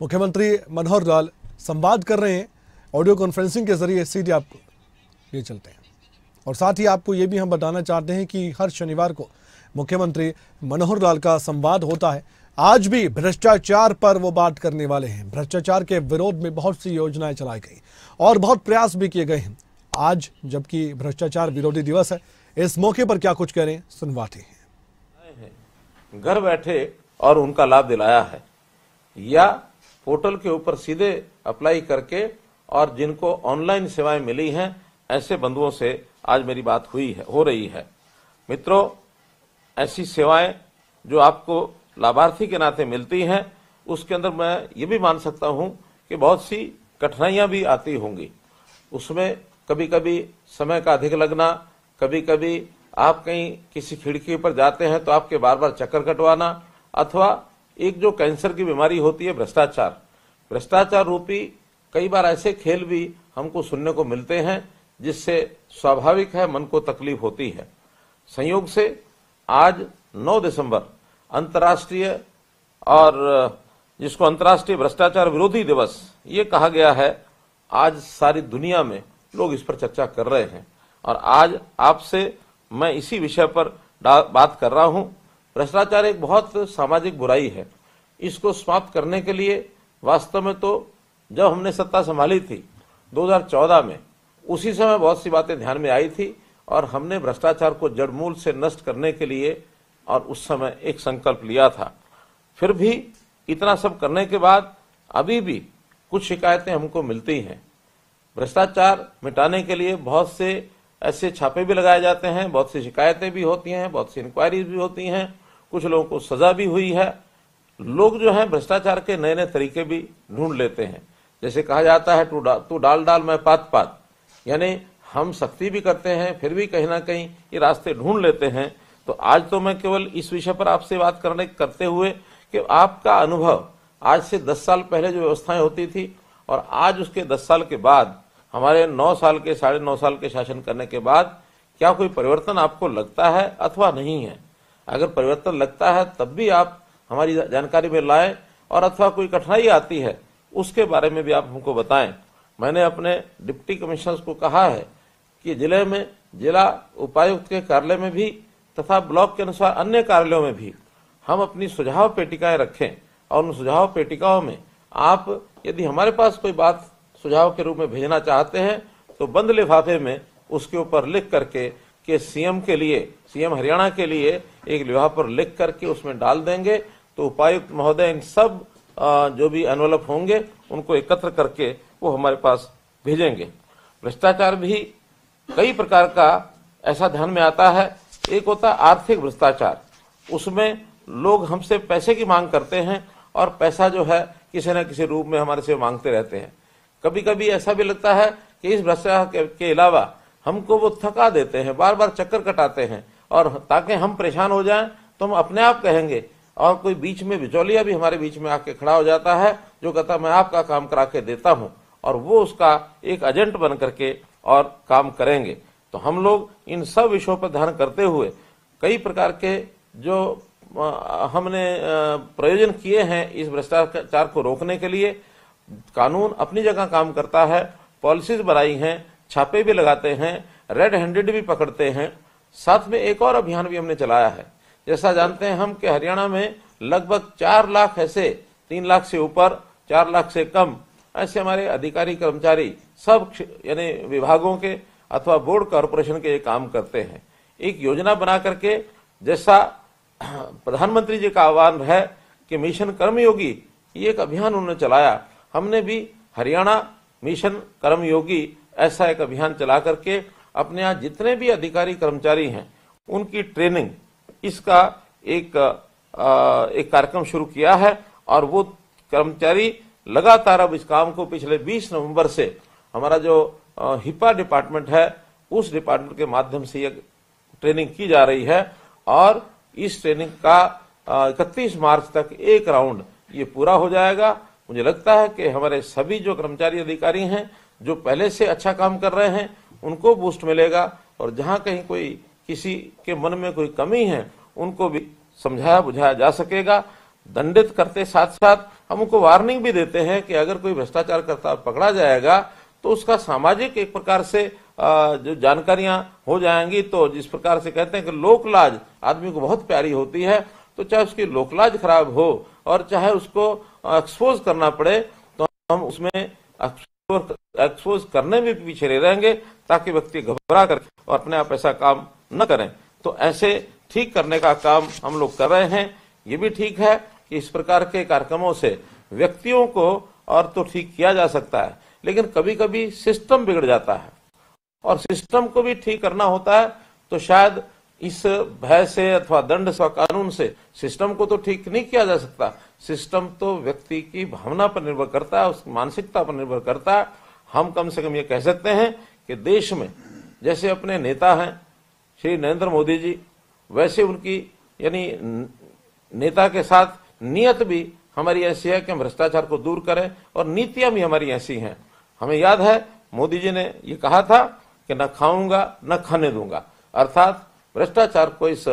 मुख्यमंत्री मनोहर लाल संवाद कर रहे हैं ऑडियो कॉन्फ्रेंसिंग के जरिए, सीधे आपको ले चलते हैं। और साथ ही आपको ये भी हम बताना चाहते हैं कि हर शनिवार को मुख्यमंत्री मनोहर लाल का संवाद होता है। आज भी भ्रष्टाचार पर वो बात करने वाले हैं। भ्रष्टाचार के विरोध में बहुत सी योजनाएं चलाई गई और बहुत प्रयास भी किए गए हैं। आज जबकि भ्रष्टाचार विरोधी दिवस है, इस मौके पर क्या कुछ कह रहे हैं सुनवाते हैं। घर बैठे और उनका लाभ दिलाया है, या पोर्टल के ऊपर सीधे अप्लाई करके, और जिनको ऑनलाइन सेवाएं मिली हैं ऐसे बंधुओं से आज मेरी बात हो रही है। मित्रों, ऐसी सेवाएं जो आपको लाभार्थी के नाते मिलती हैं, उसके अंदर मैं ये भी मान सकता हूं कि बहुत सी कठिनाइयां भी आती होंगी। उसमें कभी कभी समय का अधिक लगना, कभी कभी आप कहीं किसी खिड़की पर जाते हैं तो आपके बार बार चक्कर कटवाना, अथवा एक जो कैंसर की बीमारी होती है भ्रष्टाचार रूपी कई बार ऐसे खेल भी हमको सुनने को मिलते हैं जिससे स्वाभाविक है मन को तकलीफ होती है। संयोग से आज 9 दिसंबर अंतर्राष्ट्रीय, और जिसको अंतर्राष्ट्रीय भ्रष्टाचार विरोधी दिवस ये कहा गया है, आज सारी दुनिया में लोग इस पर चर्चा कर रहे हैं। और आज आपसे मैं इसी विषय पर बात कर रहा हूं। भ्रष्टाचार एक बहुत सामाजिक बुराई है। इसको समाप्त करने के लिए वास्तव में तो जब हमने सत्ता संभाली थी 2014 में, उसी समय बहुत सी बातें ध्यान में आई थी और हमने भ्रष्टाचार को जड़मूल से नष्ट करने के लिए और उस समय एक संकल्प लिया था। फिर भी इतना सब करने के बाद अभी भी कुछ शिकायतें हमको मिलती हैं। भ्रष्टाचार मिटाने के लिए बहुत से ऐसे छापे भी लगाए जाते हैं, बहुत सी शिकायतें भी होती हैं, बहुत सी इंक्वायरीज भी होती हैं, कुछ लोगों को सजा भी हुई है। लोग जो हैं भ्रष्टाचार के नए नए तरीके भी ढूंढ लेते हैं। जैसे कहा जाता है तू डाल मैं पात, यानी हम सख्ती भी करते हैं फिर भी कहीं ना कहीं ये रास्ते ढूंढ लेते हैं। तो आज तो मैं केवल इस विषय पर आपसे बात करते हुए कि आपका अनुभव आज से 10 साल पहले जो व्यवस्थाएं होती थी और आज उसके 10 साल के बाद, हमारे 9 साल के 9.5 साल के शासन करने के बाद, क्या कोई परिवर्तन आपको लगता है अथवा नहीं है? अगर परिवर्तन लगता है तब भी आप हमारी जानकारी में लाएं, और अथवा कोई कठिनाई आती है उसके बारे में भी आप हमको बताएं। मैंने अपने डिप्टी कमिश्नर्स को कहा है कि जिले में जिला उपायुक्त के कार्यालय में भी तथा ब्लॉक के अनुसार अन्य कार्यालयों में भी हम अपनी सुझाव पेटिकाएं रखें, और उन सुझाव पेटिकाओं में आप यदि हमारे पास कोई बात सुझाव के रूप में भेजना चाहते हैं तो बंद लिफाफे में उसके ऊपर लिख करके कि सीएम हरियाणा के लिए एक लिफाफे पर लिख करके उसमें डाल देंगे, तो उपायुक्त महोदय इन सब जो भी एनवलप होंगे उनको एकत्र करके वो हमारे पास भेजेंगे। भ्रष्टाचार भी कई प्रकार का ऐसा ध्यान में आता है। एक होता है आर्थिक भ्रष्टाचार, उसमें लोग हमसे पैसे की मांग करते हैं और पैसा जो है किसी न किसी रूप में हमारे से मांगते रहते हैं। कभी कभी ऐसा भी लगता है कि इस भ्रष्टाचार के अलावा हमको वो थका देते हैं, बार बार चक्कर कटाते हैं, और ताकि हम परेशान हो जाएं तो हम अपने आप कहेंगे, और कोई बीच में बिचौलिया भी हमारे बीच में आके खड़ा हो जाता है जो कहता मैं आपका काम करा के देता हूं, और वो उसका एक एजेंट बन करके और काम करेंगे। तो हम लोग इन सब विषयों पर ध्यान करते हुए कई प्रकार के जो हमने प्रयोजन किए हैं इस भ्रष्टाचार को रोकने के लिए। कानून अपनी जगह काम करता है, पॉलिसीज बनाई हैं, छापे भी लगाते हैं, रेड हैंडेड भी पकड़ते हैं। साथ में एक और अभियान भी हमने चलाया है। जैसा जानते हैं हम कि हरियाणा में लगभग 4 लाख ऐसे, 3 लाख से ऊपर, 4 लाख से कम ऐसे हमारे अधिकारी कर्मचारी सब यानी विभागों के अथवा बोर्ड कॉर्पोरेशन के ये काम करते हैं। एक योजना बना करके, जैसा प्रधानमंत्री जी का आह्वान है कि मिशन कर्मयोगी, ये एक अभियान उन्होंने चलाया, हमने भी हरियाणा मिशन कर्मयोगी ऐसा एक अभियान चला करके अपने यहाँ जितने भी अधिकारी कर्मचारी हैं उनकी ट्रेनिंग, इसका एक कार्यक्रम शुरू किया है। और वो कर्मचारी लगातार अब इस काम को पिछले 20 नवंबर से हमारा जो हिपा डिपार्टमेंट है उस डिपार्टमेंट के माध्यम से ये ट्रेनिंग की जा रही है, और इस ट्रेनिंग का 31 मार्च तक एक राउंड ये पूरा हो जाएगा। मुझे लगता है कि हमारे सभी जो कर्मचारी अधिकारी हैं जो पहले से अच्छा काम कर रहे हैं उनको बूस्ट मिलेगा, और जहां कहीं कोई किसी के मन में कोई कमी है उनको भी समझाया बुझाया जा सकेगा। दंडित करते साथ साथ हम उनको वार्निंग भी देते हैं कि अगर कोई भ्रष्टाचार करता पकड़ा जाएगा तो उसका सामाजिक एक प्रकार से जो जानकारियां हो जाएंगी। तो जिस प्रकार से कहते हैं कि लोक लाज आदमी को बहुत प्यारी होती है, तो चाहे उसकी लोक लाज खराब हो और चाहे उसको एक्सपोज करना पड़े, तो हम उसमें एक्सपोज करने में पीछे नहीं रहेंगे ताकि व्यक्ति घबरा कर और अपने आप ऐसा काम न करें। तो ऐसे ठीक करने का काम हम लोग कर रहे हैं। ये भी ठीक है कि इस प्रकार के कार्यक्रमों से व्यक्तियों को और तो ठीक किया जा सकता है, लेकिन कभी कभी सिस्टम बिगड़ जाता है और सिस्टम को भी ठीक करना होता है। तो शायद इस भय से अथवा दंड से कानून से सिस्टम को तो ठीक नहीं किया जा सकता। सिस्टम तो व्यक्ति की भावना पर निर्भर करता है, उसकी मानसिकता पर निर्भर करता है। हम कम से कम ये कह सकते हैं कि देश में जैसे अपने नेता हैं श्री नरेंद्र मोदी जी, वैसे उनकी यानी नेता के साथ नीयत भी हमारी ऐसी है कि हम भ्रष्टाचार को दूर करें और नीतियां भी हमारी ऐसी हैं। हमें याद है मोदी जी ने ये कहा था कि न खाऊंगा न खाने दूंगा, अर्थात भ्रष्टाचार को इस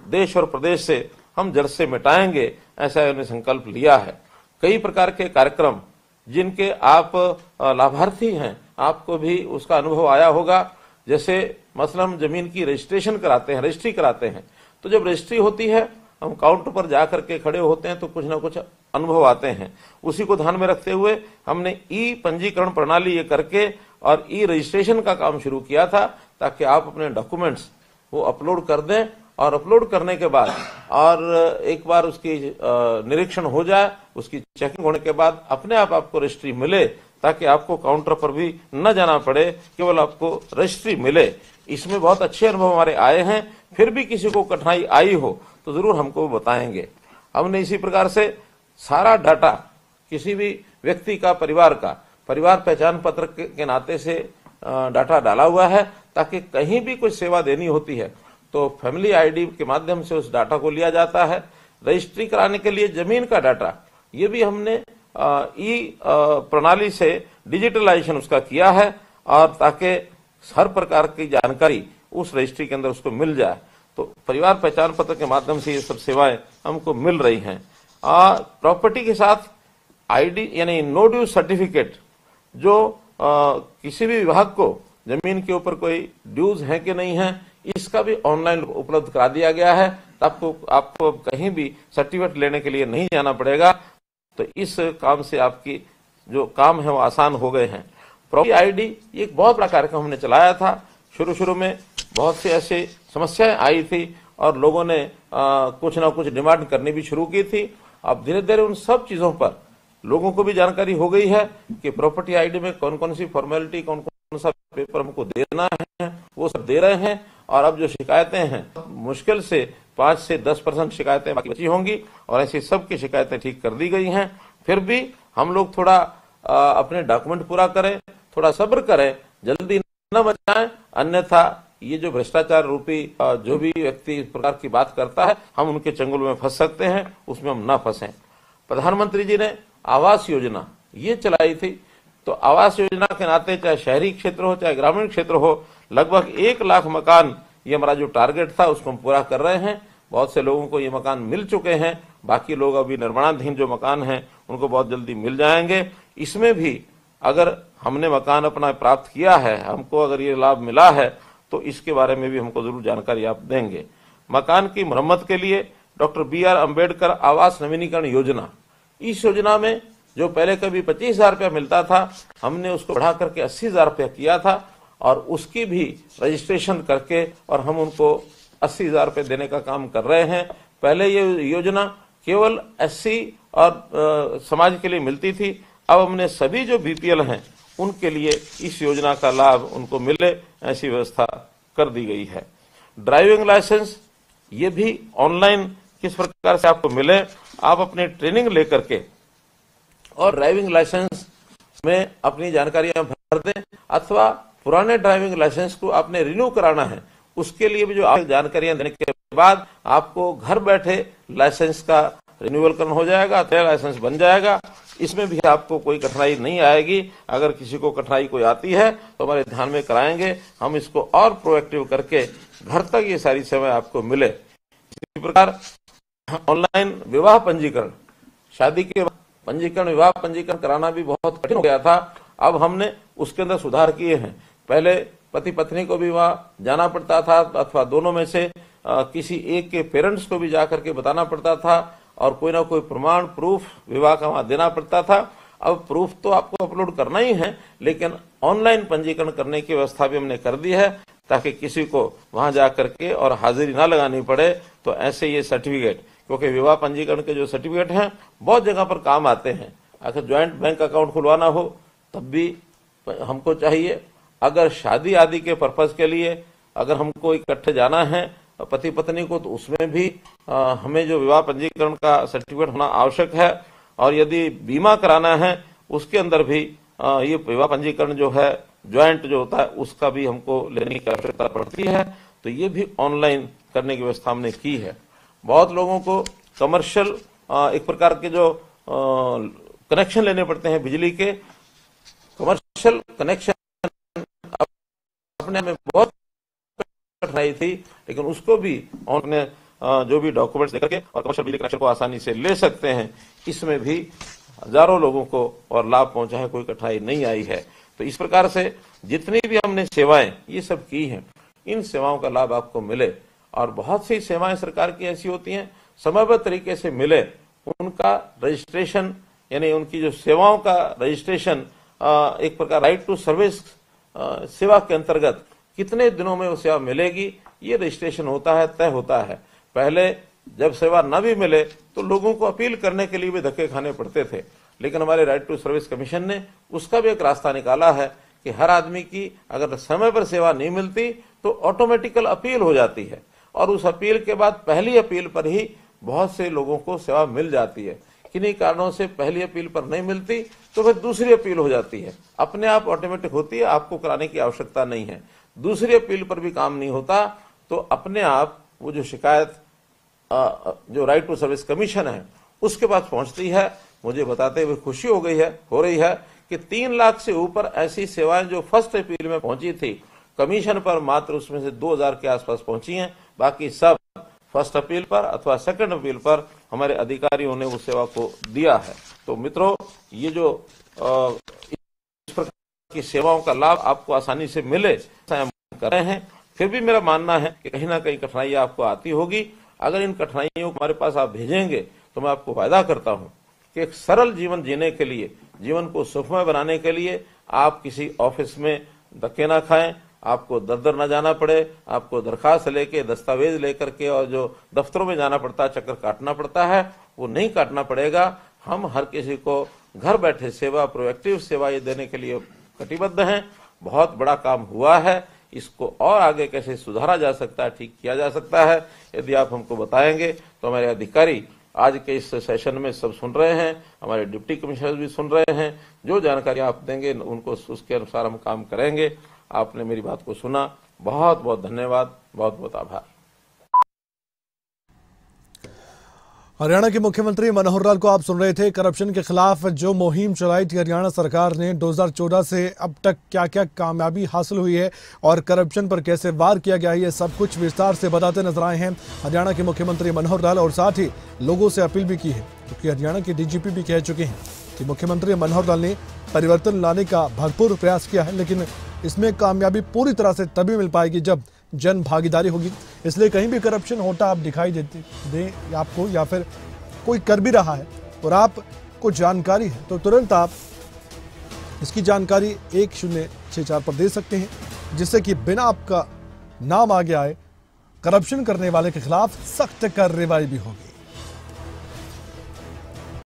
देश और प्रदेश से हम जड़ से मिटाएंगे, ऐसा उन्होंने संकल्प लिया है। कई प्रकार के कार्यक्रम जिनके आप लाभार्थी हैं, आपको भी उसका अनुभव आया होगा। जैसे मसलन जमीन की रजिस्ट्रेशन कराते हैं, रजिस्ट्री कराते हैं, तो जब रजिस्ट्री होती है हम काउंटर पर जाकर के खड़े होते हैं तो कुछ ना कुछ अनुभव आते हैं। उसी को ध्यान में रखते हुए हमने ई पंजीकरण प्रणाली ये करके और ई रजिस्ट्रेशन का काम शुरू किया था, ताकि आप अपने डॉक्यूमेंट्स वो अपलोड कर दें और अपलोड करने के बाद और एक बार उसकी निरीक्षण हो जाए, उसकी चेकिंग होने के बाद अपने आप आपको रजिस्ट्री मिले, ताकि आपको काउंटर पर भी न जाना पड़े, केवल आपको रजिस्ट्री मिले। इसमें बहुत अच्छे अनुभव हमारे आए हैं। फिर भी किसी को कठिनाई आई हो तो जरूर हमको बताएंगे। हमने इसी प्रकार से सारा डाटा किसी भी व्यक्ति का, परिवार पहचान पत्र के नाते से डाटा डाला हुआ है, ताकि कहीं भी कोई सेवा देनी होती है तो फैमिली आईडी के माध्यम से उस डाटा को लिया जाता है। रजिस्ट्री कराने के लिए जमीन का डाटा ये भी हमने ई प्रणाली से डिजिटलाइजेशन उसका किया है, और ताकि हर प्रकार की जानकारी उस रजिस्ट्री के अंदर उसको मिल जाए। तो परिवार पहचान पत्र के माध्यम से ये सब सेवाएं हमको मिल रही हैं। प्रॉपर्टी के साथ आईडी यानी नो ड्यू सर्टिफिकेट, जो किसी भी विभाग को जमीन के ऊपर कोई ड्यूज है कि नहीं है, इसका भी ऑनलाइन उपलब्ध करा दिया गया है। तो आपको कहीं भी सर्टिफिकेट लेने के लिए नहीं जाना पड़ेगा। तो इस काम से आपकी जो काम है वो आसान हो गए हैं। प्रॉपर्टी आईडी ये एक बहुत बड़ा कार्यक्रम हमने चलाया था। शुरू में बहुत सी ऐसी समस्याएं आई थी और लोगों ने कुछ ना कुछ डिमांड करनी भी शुरू की थी। अब धीरे धीरे उन सब चीजों पर लोगों को भी जानकारी हो गई है कि प्रॉपर्टी आईडी में कौन कौन सी फॉर्मेलिटी, कौन कौन सा पेपर हमको देना है, वो सब दे रहे हैं। और अब जो शिकायतें हैं, मुश्किल से 5 से 10% शिकायतें बाकी बची होंगी और ऐसी सबकी शिकायतें ठीक कर दी गई हैं। फिर भी हम लोग थोड़ा अपने डॉक्यूमेंट पूरा करें, थोड़ा सब्र करें, जल्दी न बचाएं, अन्यथा ये जो भ्रष्टाचार रूपी जो भी व्यक्ति इस प्रकार की बात करता है, हम उनके चंगुल में फंस सकते हैं, उसमें हम ना फंसें। प्रधानमंत्री जी ने आवास योजना ये चलाई थी, तो आवास योजना के नाते चाहे शहरी क्षेत्र हो चाहे ग्रामीण क्षेत्र हो, लगभग 1 लाख मकान ये हमारा जो टारगेट था उसको हम पूरा कर रहे हैं। बहुत से लोगों को ये मकान मिल चुके हैं, बाकी लोग अभी निर्माणाधीन जो मकान हैं उनको बहुत जल्दी मिल जाएंगे। इसमें भी अगर हमने मकान अपना प्राप्त किया है, हमको अगर ये लाभ मिला है, तो इसके बारे में भी हमको जरूर जानकारी आप देंगे। मकान की मरम्मत के लिए डॉक्टर BR अम्बेडकर आवास नवीनीकरण योजना, इस योजना में जो पहले कभी 25,000 रुपया मिलता था, हमने उसको बढ़ा करके 80,000 रुपया किया था और उसकी भी रजिस्ट्रेशन करके और हम उनको 80,000 रुपये देने का काम कर रहे हैं। पहले ये योजना केवल SC और समाज के लिए मिलती थी, अब हमने सभी जो BPL हैं उनके लिए इस योजना का लाभ उनको मिले, ऐसी व्यवस्था कर दी गई है। ड्राइविंग लाइसेंस ये भी ऑनलाइन किस प्रकार से आपको मिले, आप अपनी ट्रेनिंग लेकर के और ड्राइविंग लाइसेंस में अपनी जानकारियां भर दें, अथवा पुराने ड्राइविंग लाइसेंस को आपने रिन्यू कराना है, उसके लिए भी जो आप जानकारियां देने के बाद आपको घर बैठे लाइसेंस का रिन्यूअल करना हो जाएगा, तो लाइसेंस बन जाएगा। इसमें भी आपको कोई कठिनाई नहीं आएगी। अगर किसी को कठिनाई कोई आती है तो हमारे ध्यान में कराएंगे, हम इसको और प्रोएक्टिव करके घर तक ये सारी सेवाएं आपको मिले। इसी प्रकार ऑनलाइन विवाह पंजीकरण, शादी के पंजीकरण, विवाह पंजीकरण कराना भी बहुत कठिन हो गया था। अब हमने उसके अंदर सुधार किए हैं। पहले पति पत्नी को भी वहां जाना पड़ता था, अथवा दोनों में से किसी एक के पेरेंट्स को भी जाकर के बताना पड़ता था, और कोई ना कोई प्रमाण प्रूफ विवाह का वहां देना पड़ता था। अब प्रूफ तो आपको अपलोड करना ही है, लेकिन ऑनलाइन पंजीकरण करने की व्यवस्था भी हमने कर दी है, ताकि किसी को वहां जाकर के और हाजिरी ना लगानी पड़े। तो ऐसे ये सर्टिफिकेट, क्योंकि विवाह पंजीकरण के जो सर्टिफिकेट हैं बहुत जगह पर काम आते हैं। अगर ज्वाइंट बैंक अकाउंट खुलवाना हो तब भी हमको चाहिए, अगर शादी आदि के पर्पज के लिए अगर हमको इकट्ठे जाना है पति पत्नी को, तो उसमें भी हमें जो विवाह पंजीकरण का सर्टिफिकेट होना आवश्यक है। और यदि बीमा कराना है उसके अंदर भी ये विवाह पंजीकरण जो है ज्वाइंट जो होता है उसका भी हमको लेने की आवश्यकता पड़ती है। तो ये भी ऑनलाइन करने की व्यवस्था हमने की है। बहुत लोगों को कमर्शियल एक प्रकार के जो कनेक्शन लेने पड़ते हैं बिजली के, कमर्शियल कनेक्शन अपने में बहुत कठिनाई थी, लेकिन उसको भी उन्होंने जो भी डॉक्यूमेंट्स लेकर के और कमर्शियल बिजली कनेक्शन को आसानी से ले सकते हैं। इसमें भी हजारों लोगों को और लाभ पहुंचा है, कोई कठिनाई नहीं आई है। तो इस प्रकार से जितनी भी हमने सेवाएं ये सब की हैं, इन सेवाओं का लाभ आपको मिले। और बहुत सी सेवाएं सरकार की ऐसी होती हैं समयबद्ध तरीके से मिले, उनका रजिस्ट्रेशन यानी उनकी जो सेवाओं का रजिस्ट्रेशन एक प्रकार राइट टू सर्विस सेवा के अंतर्गत कितने दिनों में वो सेवा मिलेगी, ये रजिस्ट्रेशन होता है, तय होता है। पहले जब सेवा न भी मिले तो लोगों को अपील करने के लिए भी धक्के खाने पड़ते थे, लेकिन हमारे राइट टू सर्विस कमीशन ने उसका भी एक रास्ता निकाला है कि हर आदमी की अगर समय पर सेवा नहीं मिलती तो ऑटोमेटिकल अपील हो जाती है, और उस अपील के बाद पहली अपील पर ही बहुत से लोगों को सेवा मिल जाती है। किन्हीं कारणों से पहली अपील पर नहीं मिलती तो फिर दूसरी अपील हो जाती है, अपने आप ऑटोमेटिक होती है, आपको कराने की आवश्यकता नहीं है। दूसरी अपील पर भी काम नहीं होता तो अपने आप वो जो शिकायत जो राइट टू सर्विस कमीशन है उसके पास पहुंचती है। मुझे बताते हुए खुशी हो रही है कि 3 लाख से ऊपर ऐसी सेवाएं जो फर्स्ट अपील में पहुंची थी, कमीशन पर मात्र उसमें से 2000 के आसपास पहुंची हैं। बाकी सब फर्स्ट अपील पर अथवा सेकंड अपील पर हमारे अधिकारियों ने उस सेवा को दिया है। तो मित्रों, ये जो इस प्रकार की सेवाओं का लाभ आपको आसानी से मिले हम कर रहे हैं। फिर भी मेरा मानना है कि कहीं ना कहीं कठिनाइयां आपको आती होगी। अगर इन कठिनाइयों को हमारे पास आप भेजेंगे तो मैं आपको वायदा करता हूं कि एक सरल जीवन जीने के लिए, जीवन को सुखमय बनाने के लिए आप किसी ऑफिस में धक्के ना खाएं, आपको दर दर न जाना पड़े, आपको दरखास्त लेके दस्तावेज लेकर के और जो दफ्तरों में जाना पड़ता है, चक्कर काटना पड़ता है, वो नहीं काटना पड़ेगा। हम हर किसी को घर बैठे सेवा, प्रोएक्टिव सेवा ये देने के लिए कटिबद्ध हैं। बहुत बड़ा काम हुआ है, इसको और आगे कैसे सुधारा जा सकता है, ठीक किया जा सकता है, यदि आप हमको बताएंगे तो हमारे अधिकारी आज के इस सेशन में सब सुन रहे हैं, हमारे डिप्टी कमिश्नर भी सुन रहे हैं। जो जानकारी आप देंगे उनको उसके अनुसार हम काम करेंगे। आपने मेरी बात को सुना, बहुत बहुत धन्यवाद, बहुत बहुत आभार। हरियाणा के मुख्यमंत्री मनोहर लाल को आप सुन रहे थे। करप्शन के खिलाफ जो मुहिम चलाई थी हरियाणा सरकार ने 2014 से अब तक क्या क्या कामयाबी हासिल हुई है और करप्शन पर कैसे वार किया गया है, ये सब कुछ विस्तार से बताते नजर आए हैं हरियाणा के मुख्यमंत्री मनोहर लाल। और साथ ही लोगों से अपील भी की है, क्योंकि हरियाणा के डीजीपी भी कह चुके हैं कि मुख्यमंत्री मनोहर लाल ने परिवर्तन लाने का भरपूर प्रयास किया है, लेकिन इसमें कामयाबी पूरी तरह से तभी मिल पाएगी जब जन भागीदारी होगी। इसलिए कहीं भी करप्शन होता आप दिखाई दे आपको, या फिर कोई कर भी रहा है और आपको जानकारी है, तो तुरंत आप इसकी जानकारी 1064 पर दे सकते हैं, जिससे कि बिना आपका नाम आगे आए करप्शन करने वाले के खिलाफ सख्त कार्रवाई भी होगी।